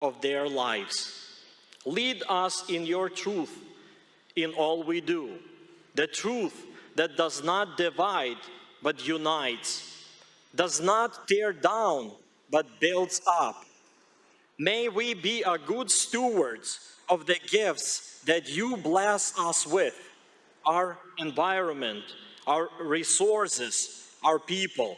of their lives. Lead us in your truth in all we do, the truth that does not divide but unites, does not tear down but builds up. May we be a good stewards of the gifts that you bless us with, our environment, our resources, our people.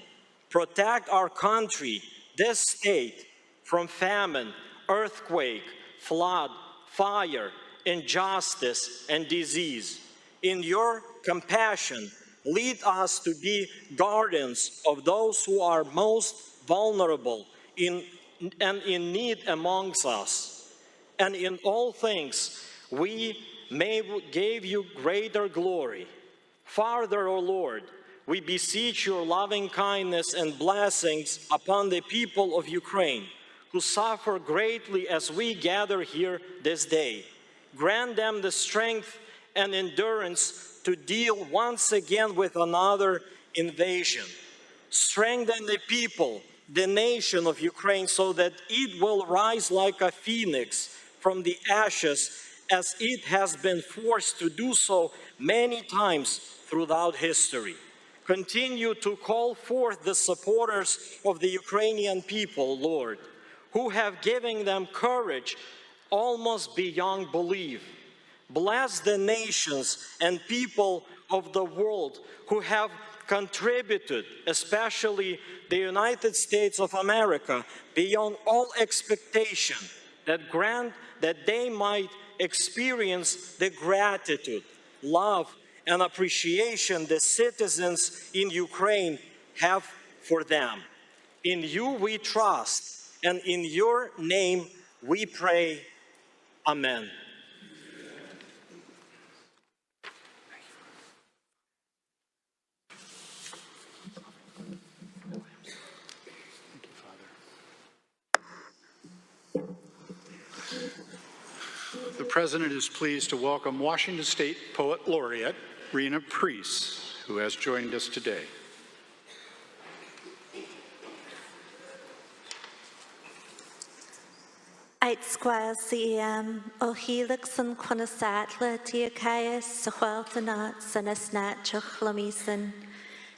Protect our country, this state, from famine, earthquake, flood, fire, injustice, and disease. In your compassion, lead us to be guardians of those who are most vulnerable and in need amongst us. And in all things, we may give you greater glory. Father, O Lord, we beseech your loving kindness and blessings upon the people of Ukraine, who suffer greatly as we gather here this day. Grant them the strength and endurance to deal once again with another invasion. Strengthen the people, the nation of Ukraine, so that it will rise like a phoenix from the ashes, as it has been forced to do so many times throughout history. Continue to call forth the supporters of the Ukrainian people, Lord, who have given them courage almost beyond belief. Bless the nations and people of the world who have contributed, especially the United States of America, beyond all expectation, that they might experience the gratitude, love, and appreciation the citizens in Ukraine have for them. In you we trust, and in your name we pray. Amen. The President is pleased to welcome Washington State Poet Laureate Rena Priest, who has joined us today. Eitskwail CEM, o helixen quanasatla tiakaias, sahwaltanat sanasnat chochlomisen.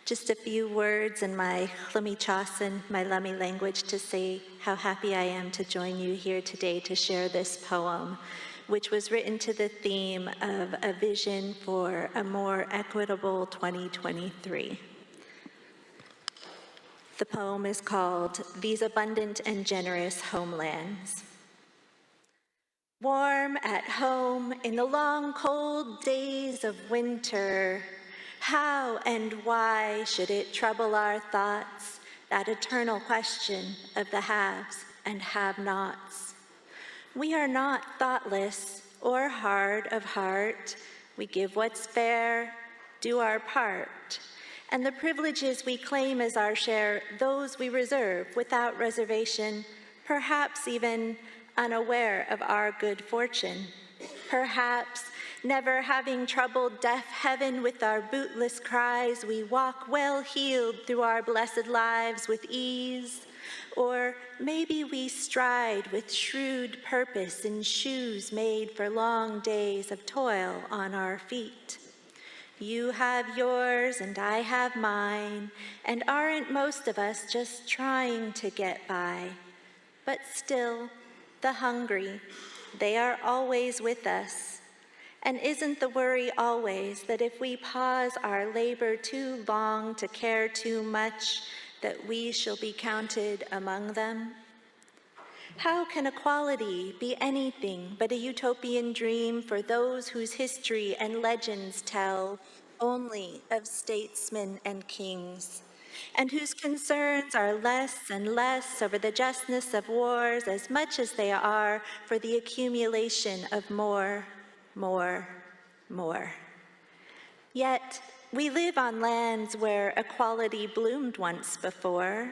Just a few words in my Chlomichasan, my Lummi language, to say how happy I am to join you here today to share this poem, which was written to the theme of a vision for a more equitable 2023. The poem is called These Abundant and Generous Homelands. Warm at home in the long cold days of winter, how and why should it trouble our thoughts, that eternal question of the haves and have-nots? We are not thoughtless or hard of heart. We give what's fair, do our part. And the privileges we claim as our share, those we reserve without reservation, perhaps even unaware of our good fortune. Perhaps never having troubled deaf heaven with our bootless cries, we walk well-heeled through our blessed lives with ease. Or maybe we stride with shrewd purpose in shoes made for long days of toil on our feet. You have yours and I have mine, and aren't most of us just trying to get by? But still, the hungry, they are always with us. And isn't the worry always that if we pause our labor too long to care too much, that we shall be counted among them? How can equality be anything but a utopian dream for those whose history and legends tell only of statesmen and kings, and whose concerns are less and less over the justness of wars as much as they are for the accumulation of more, more, more? Yet, we live on lands where equality bloomed once before,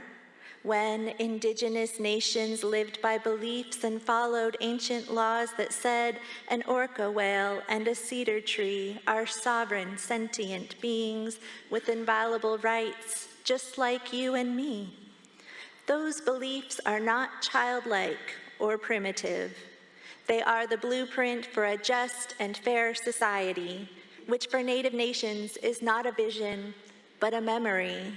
when indigenous nations lived by beliefs and followed ancient laws that said an orca whale and a cedar tree are sovereign, sentient beings with inviolable rights, just like you and me. Those beliefs are not childlike or primitive. They are the blueprint for a just and fair society, which for Native nations is not a vision, but a memory.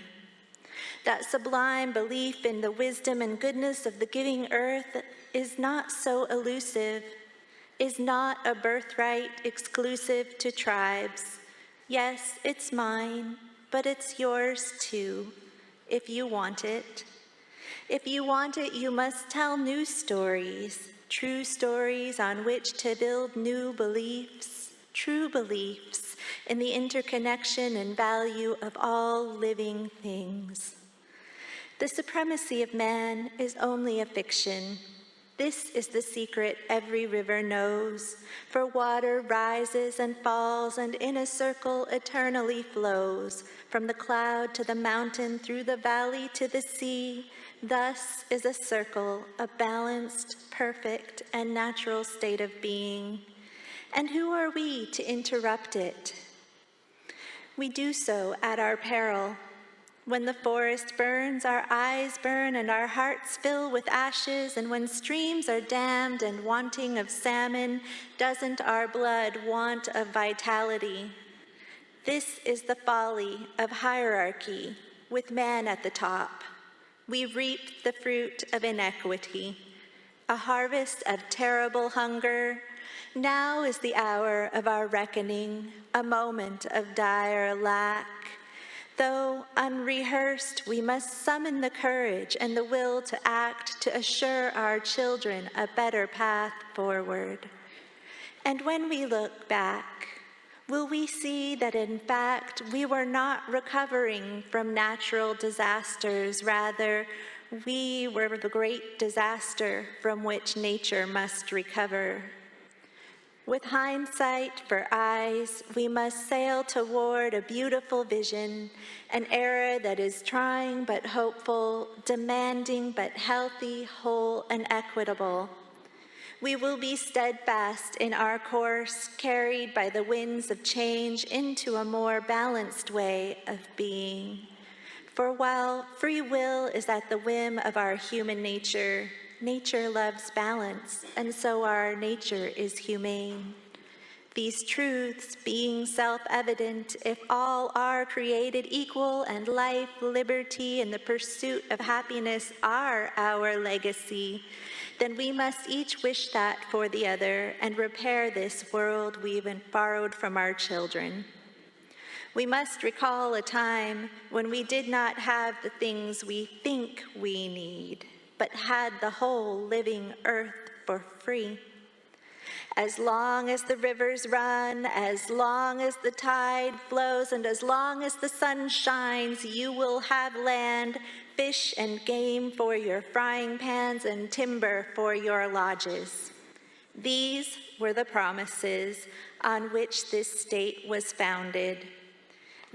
That sublime belief in the wisdom and goodness of the giving earth is not so elusive, is not a birthright exclusive to tribes. Yes, it's mine, but it's yours too, if you want it. If you want it, you must tell new stories, true stories on which to build new beliefs, true beliefs in the interconnection and value of all living things. The supremacy of man is only a fiction. This is the secret every river knows, for water rises and falls and in a circle eternally flows, from the cloud to the mountain, through the valley to the sea. Thus is a circle a balanced, perfect, and natural state of being. And who are we to interrupt it? We do so at our peril. When the forest burns, our eyes burn and our hearts fill with ashes, and when streams are dammed and wanting of salmon, doesn't our blood want of vitality? This is the folly of hierarchy, with man at the top. We reap the fruit of inequity, a harvest of terrible hunger. Now is the hour of our reckoning, a moment of dire lack. Though unrehearsed, we must summon the courage and the will to act to assure our children a better path forward. And when we look back, will we see that in fact we were not recovering from natural disasters, rather we were the great disaster from which nature must recover? With hindsight for eyes, we must sail toward a beautiful vision, an era that is trying but hopeful, demanding but healthy, whole, and equitable. We will be steadfast in our course, carried by the winds of change into a more balanced way of being. For while free will is at the whim of our human nature, nature loves balance, and so our nature is humane. These truths being self-evident, if all are created equal and life, liberty, and the pursuit of happiness are our legacy, then we must each wish that for the other and repair this world we've borrowed from our children. We must recall a time when we did not have the things we think we need, but had the whole living earth for free. As long as the rivers run, as long as the tide flows, and as long as the sun shines, you will have land, fish and game for your frying pans, and timber for your lodges. These were the promises on which this state was founded.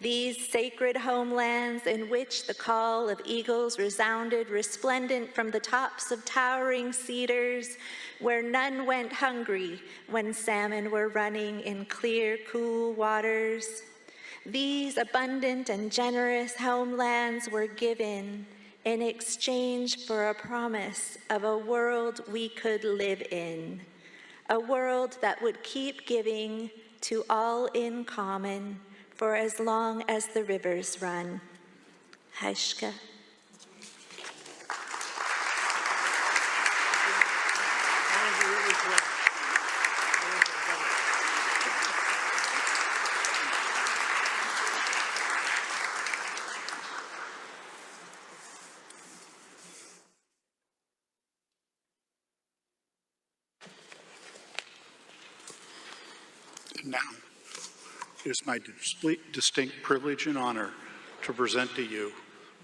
These sacred homelands in which the call of eagles resounded resplendent from the tops of towering cedars, where none went hungry when salmon were running in clear, cool waters. These abundant and generous homelands were given in exchange for a promise of a world we could live in, a world that would keep giving to all in common, for as long as the rivers run. Haishka. Now, it is my distinct privilege and honor to present to you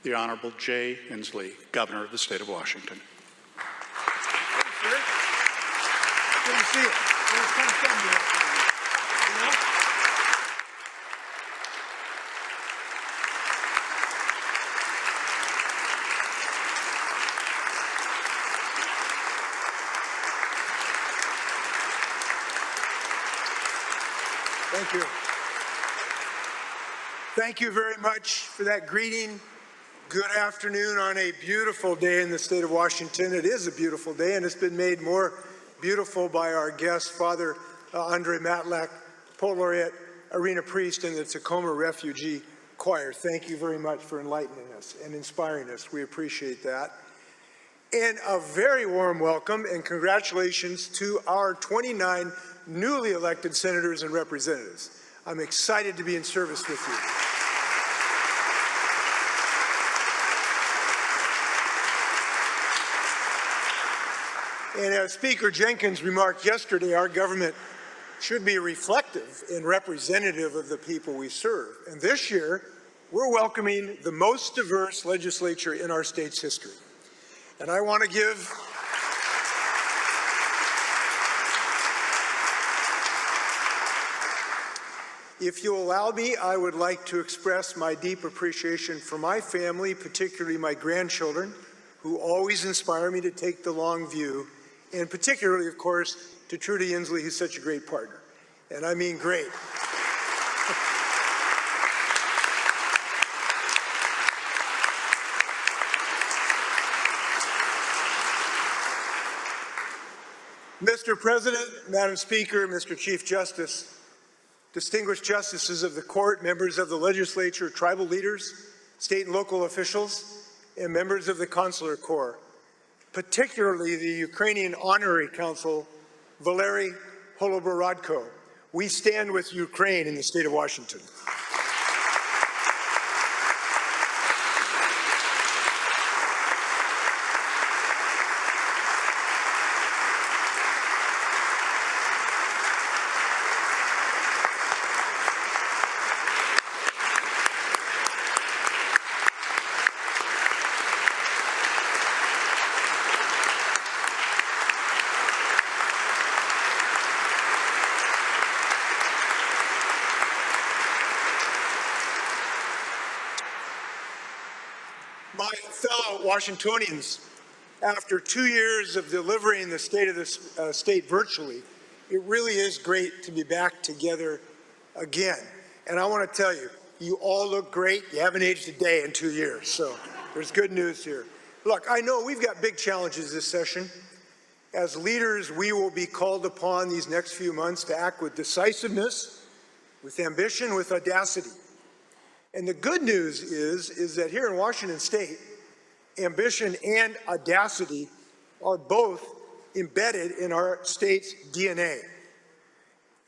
the Honorable Jay Inslee, Governor of the State of Washington. Good to see you. Thank you. Thank you very much for that greeting. Good afternoon on a beautiful day in the state of Washington. It is a beautiful day, and it's been made more beautiful by our guest, Father Andre Matlack, Poet Laureate, Arena Priest, and the Tacoma Refugee Choir. Thank you very much for enlightening us and inspiring us. We appreciate that. And a very warm welcome and congratulations to our 29 newly elected senators and representatives. I'm excited to be in service with you. And as Speaker Jenkins remarked yesterday, our government should be reflective and representative of the people we serve. And this year, we're welcoming the most diverse legislature in our state's history. And I want to give If you allow me, I would like to express my deep appreciation for my family, particularly my grandchildren, who always inspire me to take the long view, and particularly, of course, to Trudy Inslee, who's such a great partner. And I mean great. Mr. President, Madam Speaker, Mr. Chief Justice, distinguished justices of the court, members of the legislature, tribal leaders, state and local officials, and members of the Consular Corps, particularly the Ukrainian Honorary Consul, Valery Holoborodko. We stand with Ukraine in the state of Washington. My fellow Washingtonians, after 2 years of delivering the State of the State virtually, it really is great to be back together again. And I want to tell you, you all look great. You haven't aged a day in 2 years, so there's good news here. Look, I know we've got big challenges this session. As leaders, we will be called upon these next few months to act with decisiveness, with ambition, with audacity. And the good news is that here in Washington State, ambition and audacity are both embedded in our state's DNA.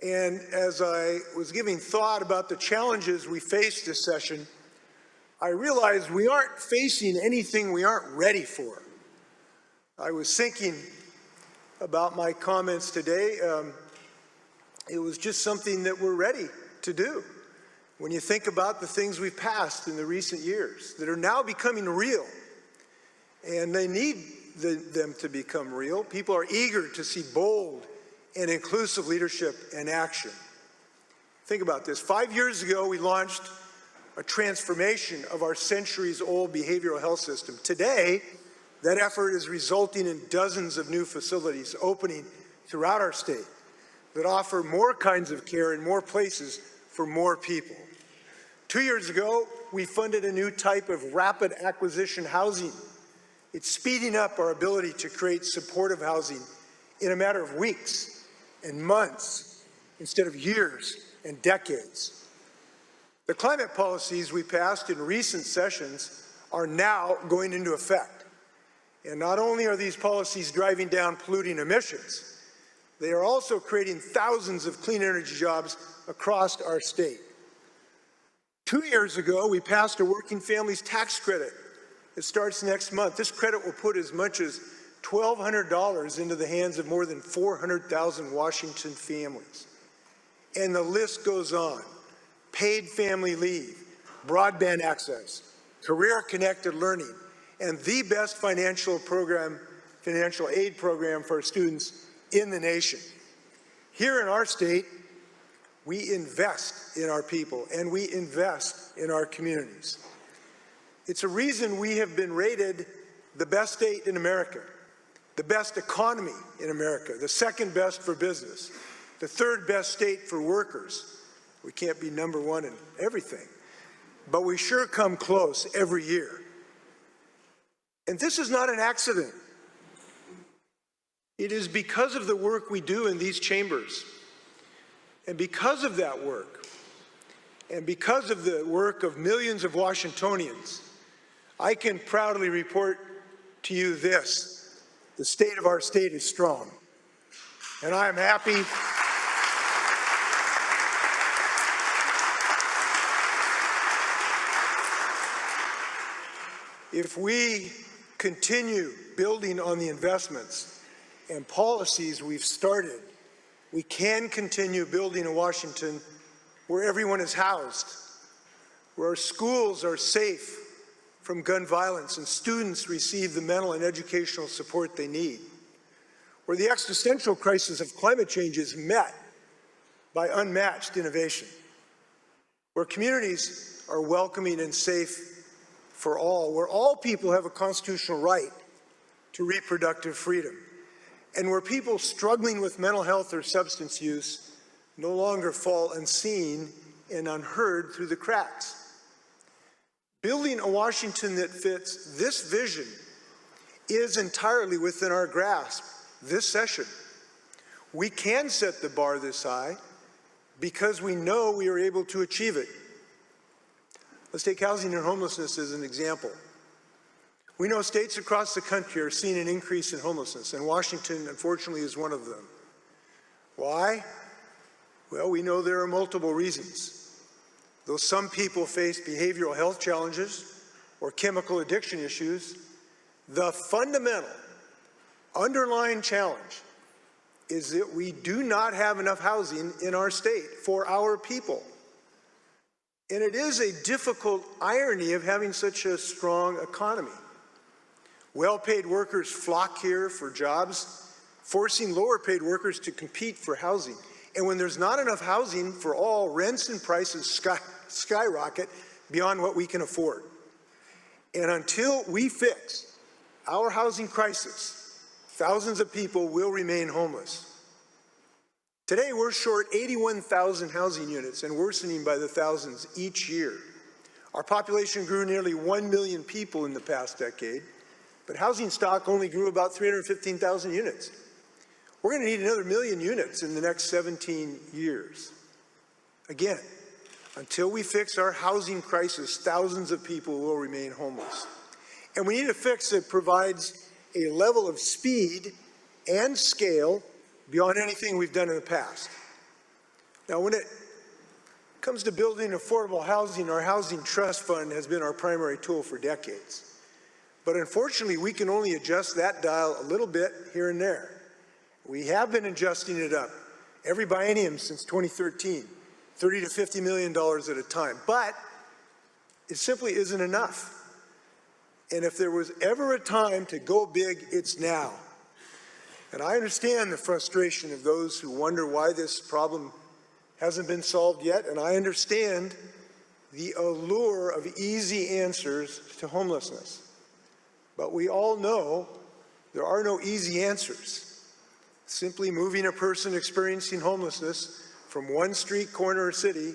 And as I was giving thought about the challenges we face this session, I realized we aren't facing anything we aren't ready for. I was thinking about my comments today. It was just something that we're ready to do. When you think about the things we've passed in the recent years that are now becoming real, and they need them to become real, people are eager to see bold and inclusive leadership and action. Think about this. 5 years ago, we launched a transformation of our centuries-old behavioral health system. Today, that effort is resulting in dozens of new facilities opening throughout our state that offer more kinds of care in more places for more people. 2 years ago, we funded a new type of rapid acquisition housing. It's speeding up our ability to create supportive housing in a matter of weeks and months instead of years and decades. The climate policies we passed in recent sessions are now going into effect. And not only are these policies driving down polluting emissions, they are also creating thousands of clean energy jobs across our state. 2 years ago, we passed a working families tax credit. It starts next month. This credit will put as much as $1,200 into the hands of more than 400,000 Washington families. And the list goes on. Paid family leave, broadband access, career-connected learning, and the best financial aid program for students in the nation. Here in our state, we invest in our people and we invest in our communities. It's a reason we have been rated the best state in America, the best economy in America, the second best for business, the third best state for workers. We can't be number one in everything, but we sure come close every year. And this is not an accident. It is because of the work we do in these chambers. And because of that work, and because of the work of millions of Washingtonians, I can proudly report to you this: the state of our state is strong. And I am happy if we continue building on the investments and policies we've started, we can continue building a Washington where everyone is housed, where our schools are safe from gun violence and students receive the mental and educational support they need, where the existential crisis of climate change is met by unmatched innovation, where communities are welcoming and safe for all, where all people have a constitutional right to reproductive freedom, and where people struggling with mental health or substance use no longer fall unseen and unheard through the cracks. Building a Washington that fits this vision is entirely within our grasp this session. We can set the bar this high because we know we are able to achieve it. Let's take housing and homelessness as an example. We know states across the country are seeing an increase in homelessness, and Washington, unfortunately, is one of them. Why? Well, we know there are multiple reasons. Though some people face behavioral health challenges or chemical addiction issues, the fundamental underlying challenge is that we do not have enough housing in our state for our people. And it is a difficult irony of having such a strong economy. Well-paid workers flock here for jobs, forcing lower-paid workers to compete for housing. And when there's not enough housing for all, rents and prices skyrocket beyond what we can afford. And until we fix our housing crisis, thousands of people will remain homeless. Today, we're short 81,000 housing units and worsening by the thousands each year. Our population grew nearly 1 million people in the past decade, but housing stock only grew about 315,000 units. We're going to need another 1 million units in the next 17 years. Again, until we fix our housing crisis, thousands of people will remain homeless. And we need a fix that provides a level of speed and scale beyond anything we've done in the past. Now, when it comes to building affordable housing, our Housing Trust Fund has been our primary tool for decades. But unfortunately, we can only adjust that dial a little bit here and there. We have been adjusting it up every biennium since 2013, $30 to $50 million at a time. But it simply isn't enough. And if there was ever a time to go big, it's now. And I understand the frustration of those who wonder why this problem hasn't been solved yet, and I understand the allure of easy answers to homelessness. But we all know there are no easy answers. Simply moving a person experiencing homelessness from one street corner or city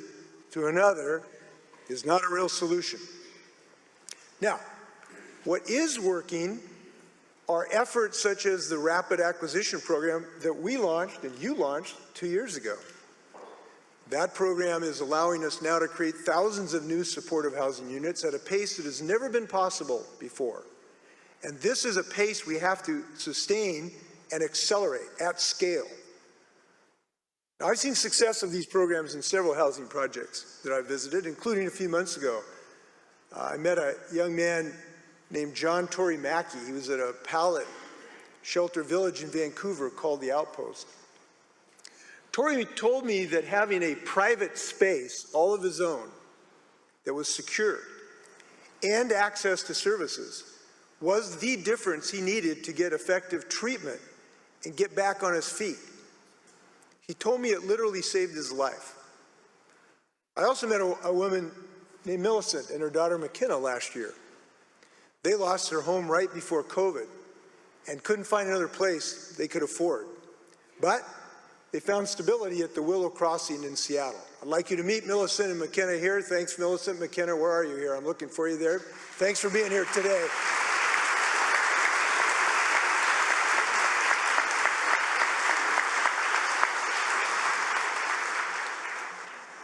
to another is not a real solution. Now, what is working are efforts such as the Rapid Acquisition Program that we launched and you launched 2 years ago. That program is allowing us now to create thousands of new supportive housing units at a pace that has never been possible before. And this is a pace we have to sustain and accelerate at scale. Now, I've seen success of these programs in several housing projects that I visited, including a few months ago. I met a young man named John Torrey Mackey. He was at a pallet shelter village in Vancouver called The Outpost. Torrey told me that having a private space all of his own that was secure and access to services was the difference he needed to get effective treatment and get back on his feet. He told me it literally saved his life. I also met a woman named Millicent and her daughter McKenna last year. They lost their home right before COVID and couldn't find another place they could afford. But they found stability at the Willow Crossing in Seattle. I'd like you to meet Millicent and McKenna here. Thanks, Millicent. McKenna, where are you here? I'm looking for you there. Thanks for being here today.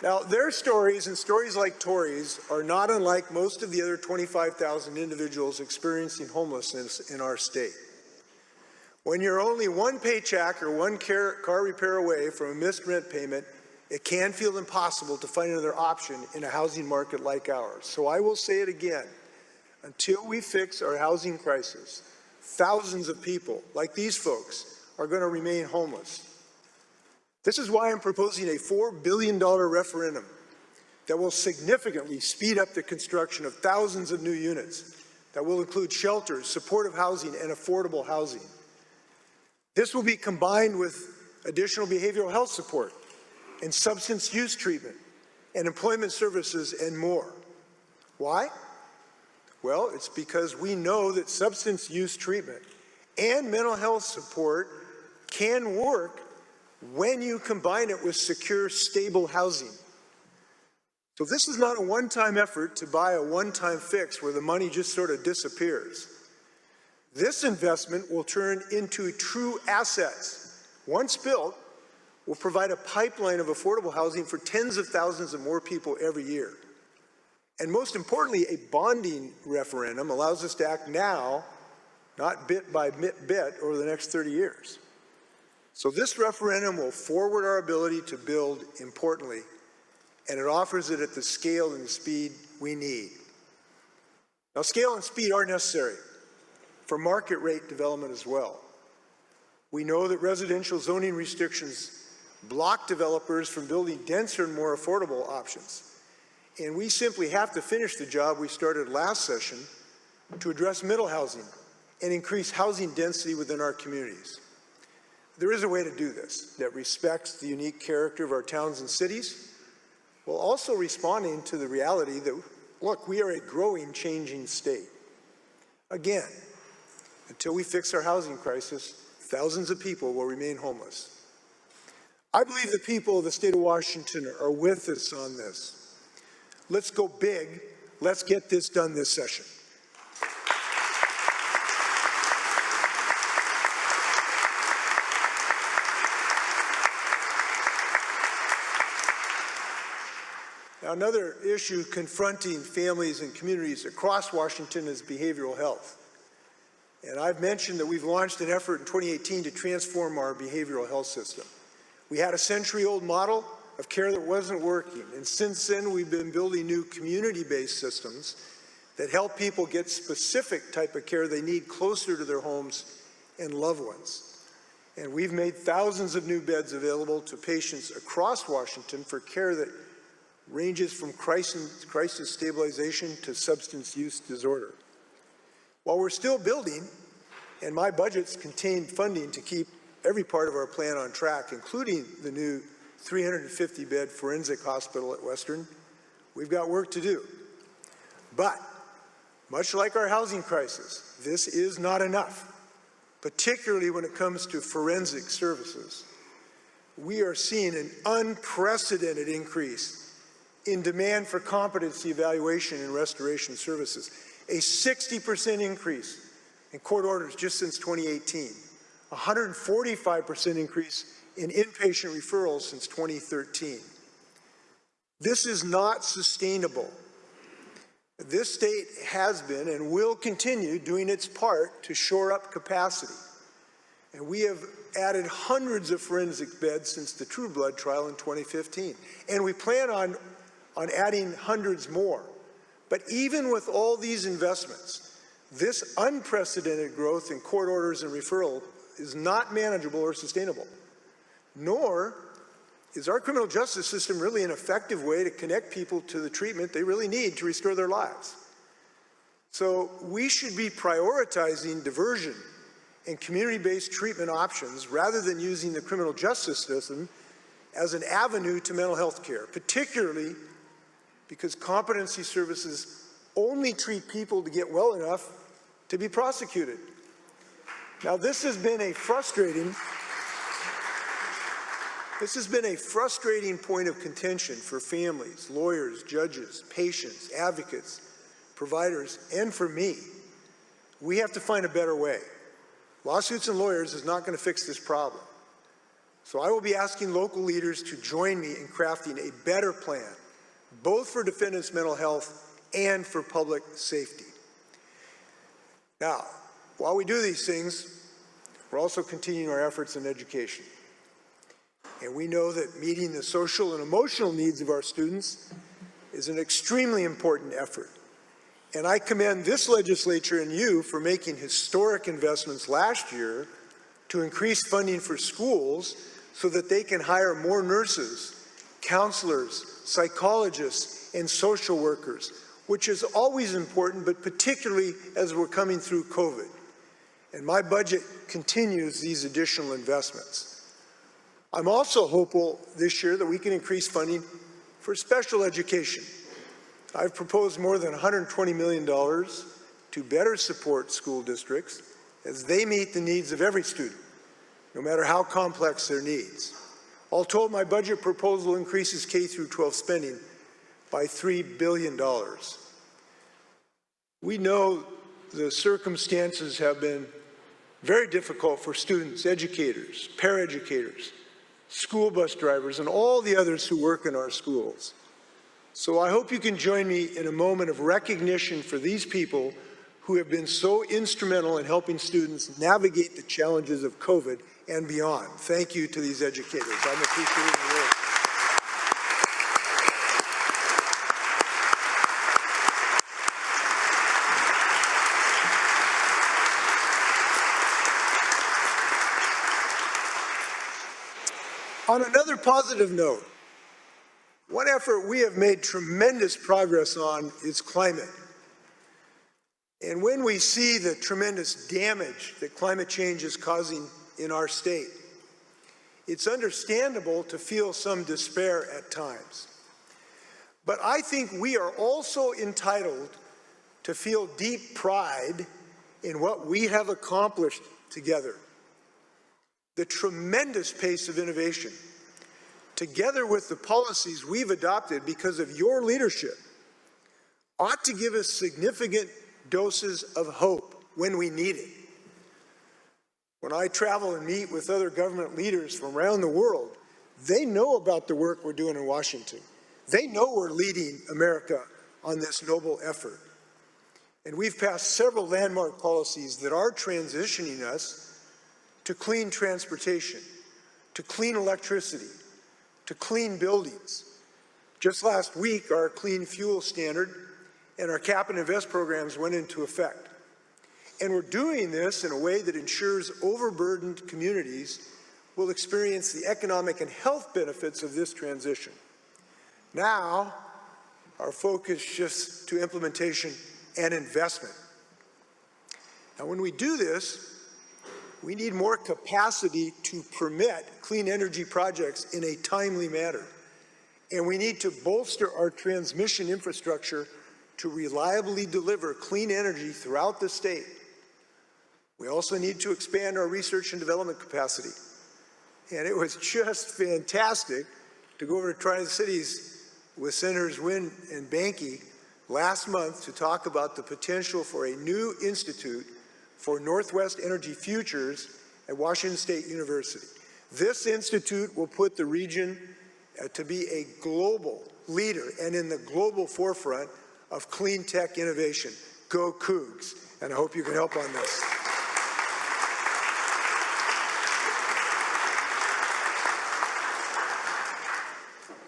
Now, their stories and stories like Tori's are not unlike most of the other 25,000 individuals experiencing homelessness in our state. When you're only one paycheck or one car repair away from a missed rent payment, it can feel impossible to find another option in a housing market like ours. So I will say it again, until we fix our housing crisis, thousands of people like these folks are going to remain homeless. This is why I'm proposing a $4 billion referendum that will significantly speed up the construction of thousands of new units that will include shelters, supportive housing, and affordable housing. This will be combined with additional behavioral health support and substance use treatment and employment services and more. Why? Well, it's because we know that substance use treatment and mental health support can work when you combine it with secure, stable housing. So this is not a one-time effort to buy a one-time fix where the money just sort of disappears. This investment will turn into true assets. Once built, will provide a pipeline of affordable housing for tens of thousands of more people every year. And most importantly, a bonding referendum allows us to act now, not bit by bit over the next 30 years. So this referendum will forward our ability to build importantly, and it offers it at the scale and the speed we need. Now, scale and speed are necessary for market rate development as well. We know that residential zoning restrictions block developers from building denser and more affordable options. And we simply have to finish the job we started last session to address middle housing and increase housing density within our communities. There is a way to do this that respects the unique character of our towns and cities, while also responding to the reality that, look, we are a growing, changing state. Again, until we fix our housing crisis, thousands of people will remain homeless. I believe the people of the state of Washington are with us on this. Let's go big. Let's get this done this session. Now, another issue confronting families and communities across Washington is behavioral health. And I've mentioned that we've launched an effort in 2018 to transform our behavioral health system. We had a century-old model of care that wasn't working, and since then we've been building new community-based systems that help people get specific type of care they need closer to their homes and loved ones. And we've made thousands of new beds available to patients across Washington for care that ranges from crisis stabilization to substance use disorder. While we're still building, and my budgets contain funding to keep every part of our plan on track, including the new 350-bed forensic hospital at Western, we've got work to do. But, much like our housing crisis, this is not enough, particularly when it comes to forensic services. We are seeing an unprecedented increase in demand for competency evaluation and restoration services, a 60% increase in court orders just since 2018, 145% increase in inpatient referrals since 2013. This is not sustainable. This state has been and will continue doing its part to shore up capacity. And we have added hundreds of forensic beds since the True Blood trial in 2015. And we plan on adding hundreds more. But even with all these investments, this unprecedented growth in court orders and referral is not manageable or sustainable. Nor is our criminal justice system really an effective way to connect people to the treatment they really need to restore their lives. So we should be prioritizing diversion and community-based treatment options rather than using the criminal justice system as an avenue to mental health care, particularly because competency services only treat people to get well enough to be prosecuted. Now, this has been a frustrating point of contention for families, lawyers, judges, patients, advocates, providers, and for me. We have to find a better way. Lawsuits and lawyers is not going to fix this problem. So I will be asking local leaders to join me in crafting a better plan, both for defendants' mental health and for public safety. Now, while we do these things, we're also continuing our efforts in education. And we know that meeting the social and emotional needs of our students is an extremely important effort. And I commend this legislature and you for making historic investments last year to increase funding for schools so that they can hire more nurses, counselors, psychologists, and social workers, which is always important, but particularly as we're coming through COVID. And my budget continues these additional investments. I'm also hopeful this year that we can increase funding for special education. I've proposed more than $120 million to better support school districts as they meet the needs of every student, no matter how complex their needs. All told, my budget proposal increases K through 12 spending by $3 billion. We know the circumstances have been very difficult for students, educators, paraeducators, school bus drivers, and all the others who work in our schools. So I hope you can join me in a moment of recognition for these people who have been so instrumental in helping students navigate the challenges of COVID and beyond. Thank you to these educators. I'm appreciative of the work. On another positive note, one effort we have made tremendous progress on is climate. And when we see the tremendous damage that climate change is causing in our state, it's understandable to feel some despair at times. But I think we are also entitled to feel deep pride in what we have accomplished together. The tremendous pace of innovation, together with the policies we've adopted because of your leadership, ought to give us significant doses of hope when we need it. When I travel and meet with other government leaders from around the world, they know about the work we're doing in Washington. They know we're leading America on this noble effort. And we've passed several landmark policies that are transitioning us to clean transportation, to clean electricity, to clean buildings. Just last week, our clean fuel standard and our cap and invest programs went into effect. And we're doing this in a way that ensures overburdened communities will experience the economic and health benefits of this transition. Now, our focus shifts to implementation and investment. Now, when we do this, we need more capacity to permit clean energy projects in a timely manner. And we need to bolster our transmission infrastructure to reliably deliver clean energy throughout the state. We also need to expand our research and development capacity. And it was just fantastic to go over to Tri-Cities with Senators Wynn and Banky last month to talk about the potential for a new institute for Northwest Energy Futures at Washington State University. This institute will put the region to be a global leader and in the global forefront of clean tech innovation. Go Cougs, and I hope you can help on this.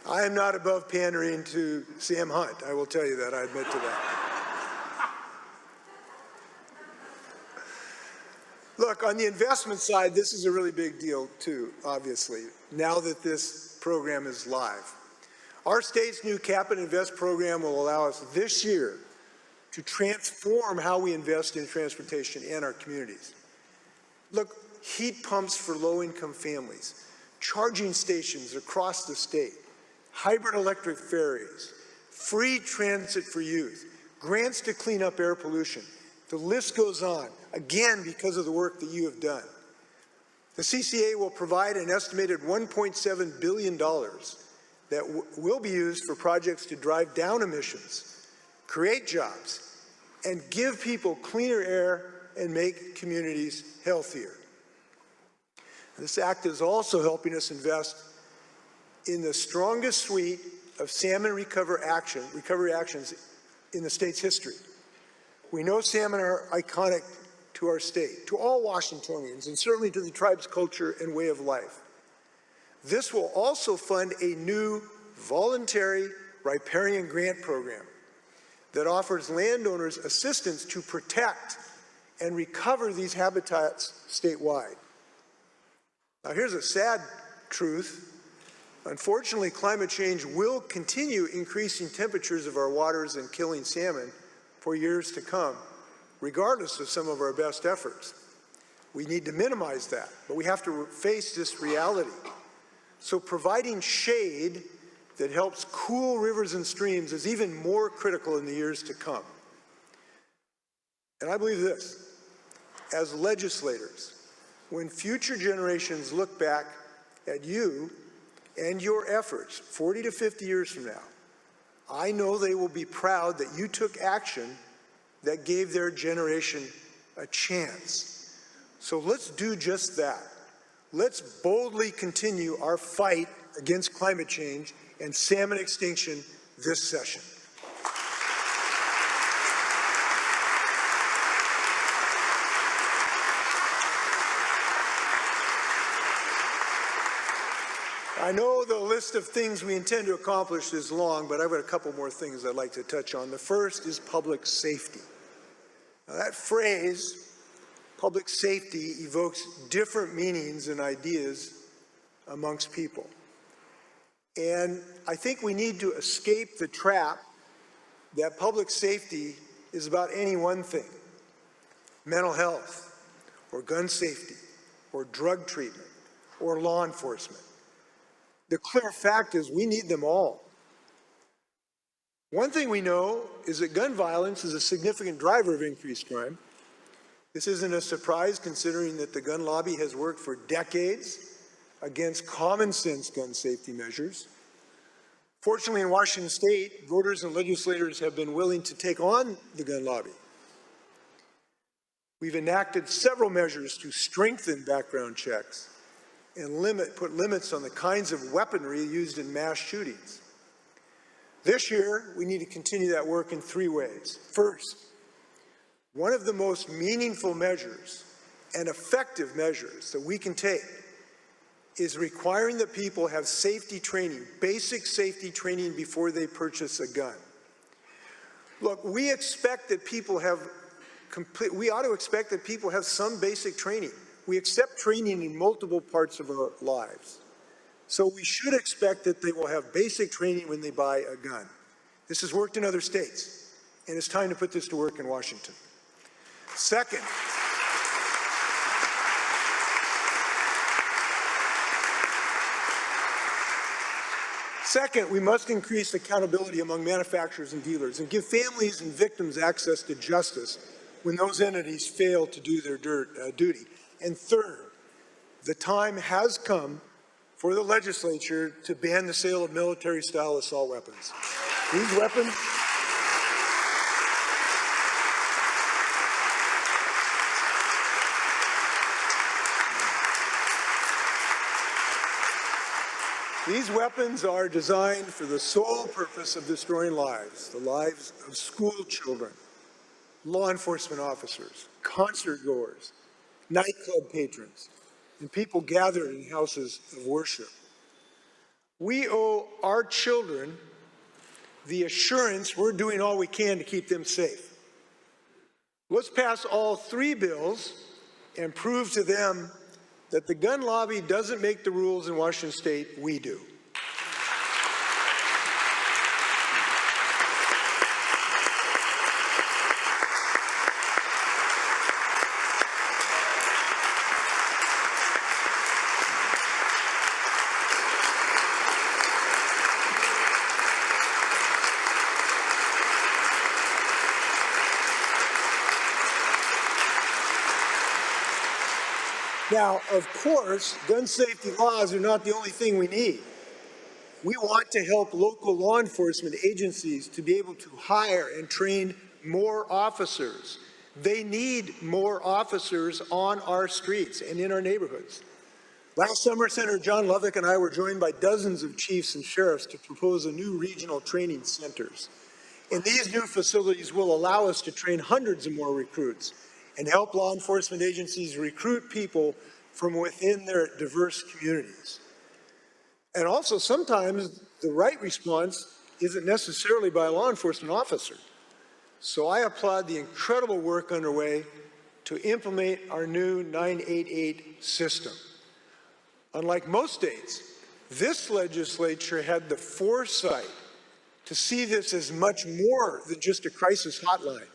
I am not above pandering to Sam Hunt, I will tell you that, I admit to that. Look, on the investment side, this is a really big deal too, obviously, now that this program is live. Our state's new Cap and Invest program will allow us this year to transform how we invest in transportation and our communities. Look, heat pumps for low-income families, charging stations across the state, hybrid electric ferries, free transit for youth, grants to clean up air pollution. The list goes on, again, because of the work that you have done. The CCA will provide an estimated $1.7 billion that will be used for projects to drive down emissions, create jobs, and give people cleaner air and make communities healthier. This act is also helping us invest in the strongest suite of salmon recovery actions in the state's history. We know salmon are iconic to our state, to all Washingtonians, and certainly to the tribe's culture and way of life. This will also fund a new voluntary riparian grant program that offers landowners assistance to protect and recover these habitats statewide. Now, here's a sad truth. Unfortunately, climate change will continue increasing temperatures of our waters and killing salmon for years to come, regardless of some of our best efforts. We need to minimize that, but we have to face this reality. So providing shade that helps cool rivers and streams is even more critical in the years to come. And I believe this, as legislators, when future generations look back at you and your efforts 40 to 50 years from now, I know they will be proud that you took action that gave their generation a chance. So let's do just that. Let's boldly continue our fight against climate change and salmon extinction this session. I know the list of things we intend to accomplish is long, but I've got a couple more things I'd like to touch on. The first is public safety. Now, that phrase, public safety, evokes different meanings and ideas amongst people. And I think we need to escape the trap that public safety is about any one thing: mental health, or gun safety, or drug treatment, or law enforcement. The clear fact is we need them all. One thing we know is that gun violence is a significant driver of increased crime. This isn't a surprise, considering that the gun lobby has worked for decades against common sense gun safety measures. Fortunately, in Washington state, voters and legislators have been willing to take on the gun lobby. We've enacted several measures to strengthen background checks and put limits on the kinds of weaponry used in mass shootings. This year, we need to continue that work in three ways. First, one of the most meaningful measures and effective measures that we can take is requiring that people have safety training, basic safety training before they purchase a gun. Look, we expect that people we ought to expect that people have some basic training. We accept training in multiple parts of our lives. So we should expect that they will have basic training when they buy a gun. This has worked in other states, and it's time to put this to work in Washington. Second, we must increase accountability among manufacturers and dealers and give families and victims access to justice when those entities fail to do their duty. And third, the time has come for the legislature to ban the sale of military-style assault weapons. These weapons These weapons are designed for the sole purpose of destroying lives, the lives of school children, law enforcement officers, concert goers, nightclub patrons, and people gathered in houses of worship. We owe our children the assurance we're doing all we can to keep them safe. Let's pass all three bills and prove to them that the gun lobby doesn't make the rules in Washington state, we do. Now, of course, gun safety laws are not the only thing we need. We want to help local law enforcement agencies to be able to hire and train more officers. They need more officers on our streets and in our neighborhoods. Last summer, Senator John Lovick and I were joined by dozens of chiefs and sheriffs to propose a new regional training centers. And these new facilities will allow us to train hundreds of more recruits and help law enforcement agencies recruit people from within their diverse communities. And also, sometimes the right response isn't necessarily by a law enforcement officer. So I applaud the incredible work underway to implement our new 988 system. Unlike most states, this legislature had the foresight to see this as much more than just a crisis hotline.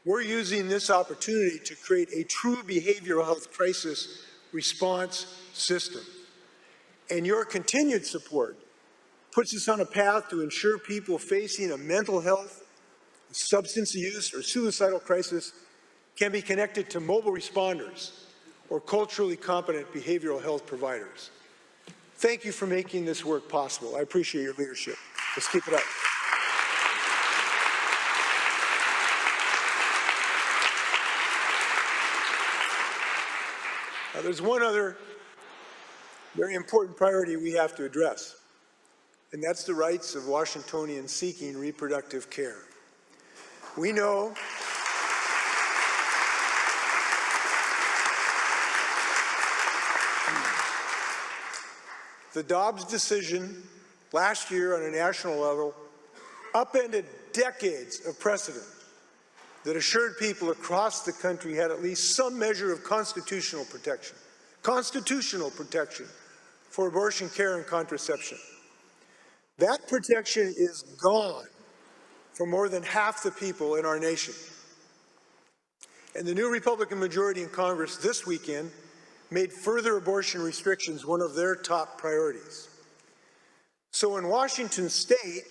We're using this opportunity to create a true behavioral health crisis response system. And your continued support puts us on a path to ensure people facing a mental health, substance use, or suicidal crisis can be connected to mobile responders or culturally competent behavioral health providers. Thank you for making this work possible. I appreciate your leadership. Let's keep it up. Now, there's one other very important priority we have to address, and that's the rights of Washingtonians seeking reproductive care. We know the Dobbs decision last year on a national level upended decades of precedent that assured people across the country had at least some measure of constitutional protection for abortion care and contraception. That protection is gone for more than half the people in our nation. And the new Republican majority in Congress this weekend made further abortion restrictions one of their top priorities. So in Washington state,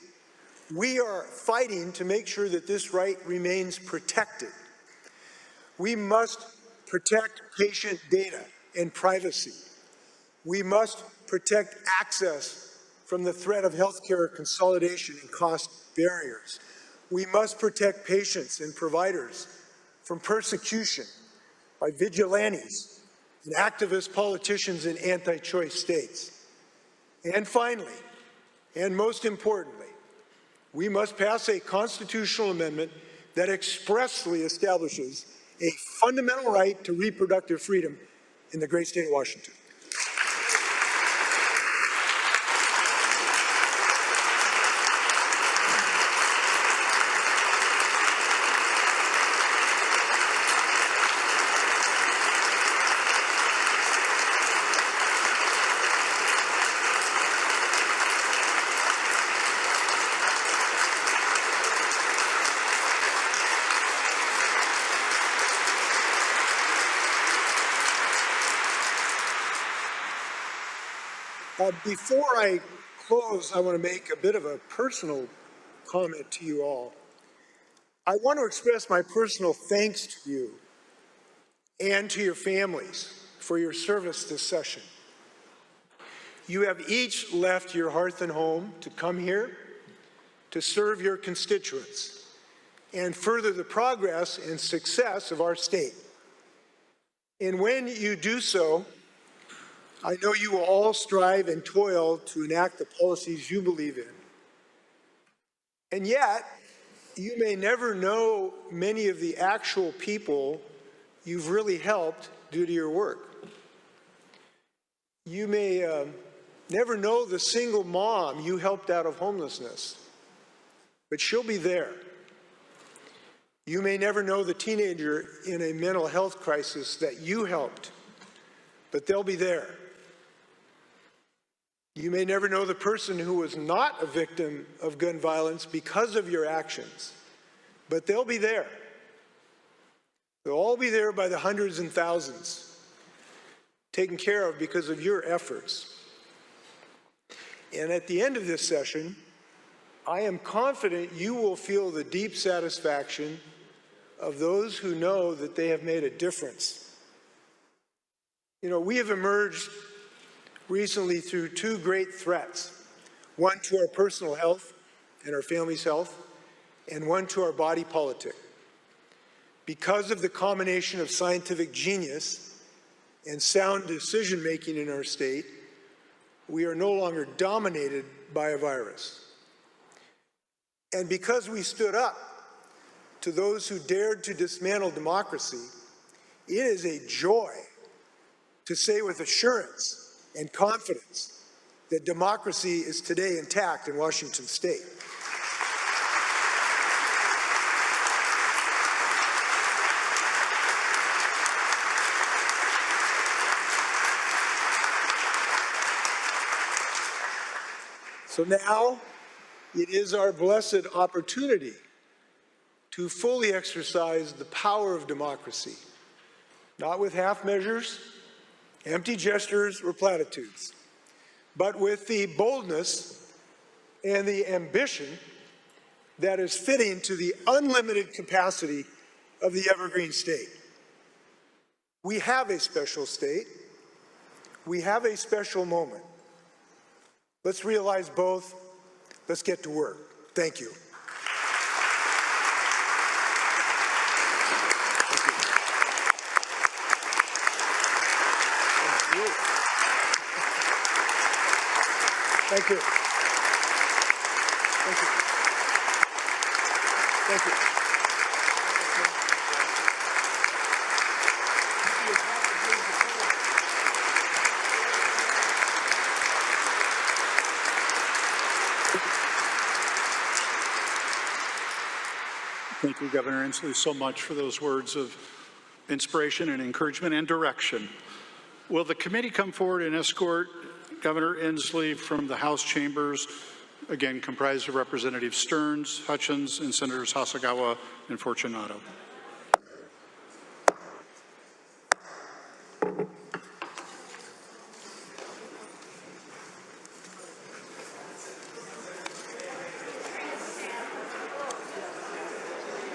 we are fighting to make sure that this right remains protected. We must protect patient data and privacy. We must protect access from the threat of healthcare consolidation and cost barriers. We must protect patients and providers from persecution by vigilantes and activist politicians in anti-choice states. And finally, and most importantly, we must pass a constitutional amendment that expressly establishes a fundamental right to reproductive freedom in the great state of Washington. Before I close, I want to make a bit of a personal comment to you all. I want to express my personal thanks to you and to your families for your service this session. You have each left your hearth and home to come here to serve your constituents and further the progress and success of our state. And when you do so, I know you will all strive and toil to enact the policies you believe in. And yet, you may never know many of the actual people you've really helped due to your work. You may never know the single mom you helped out of homelessness, but she'll be there. You may never know the teenager in a mental health crisis that you helped, but they'll be there. You may never know the person who was not a victim of gun violence because of your actions, but they'll be there. They'll all be there by the hundreds and thousands, taken care of because of your efforts. And at the end of this session, I am confident you will feel the deep satisfaction of those who know that they have made a difference. You know, we have emerged recently through two great threats, one to our personal health and our family's health, and one to our body politic. Because of the combination of scientific genius and sound decision-making in our state, we are no longer dominated by a virus. And because we stood up to those who dared to dismantle democracy, it is a joy to say with assurance and confidence that democracy is today intact in Washington state. So now it is our blessed opportunity to fully exercise the power of democracy, not with half measures, empty gestures, or platitudes, but with the boldness and the ambition that is fitting to the unlimited capacity of the evergreen state. We have a special state. We have a special moment. Let's realize both. Let's get to work. Thank you. Thank you. Thank you. Thank you. Thank you, Governor Inslee, so much for those words of inspiration and encouragement and direction. Will the committee come forward and escort Governor Inslee from the House chambers, again comprised of Representatives Stearns, Hutchins, and Senators Hasagawa and Fortunato?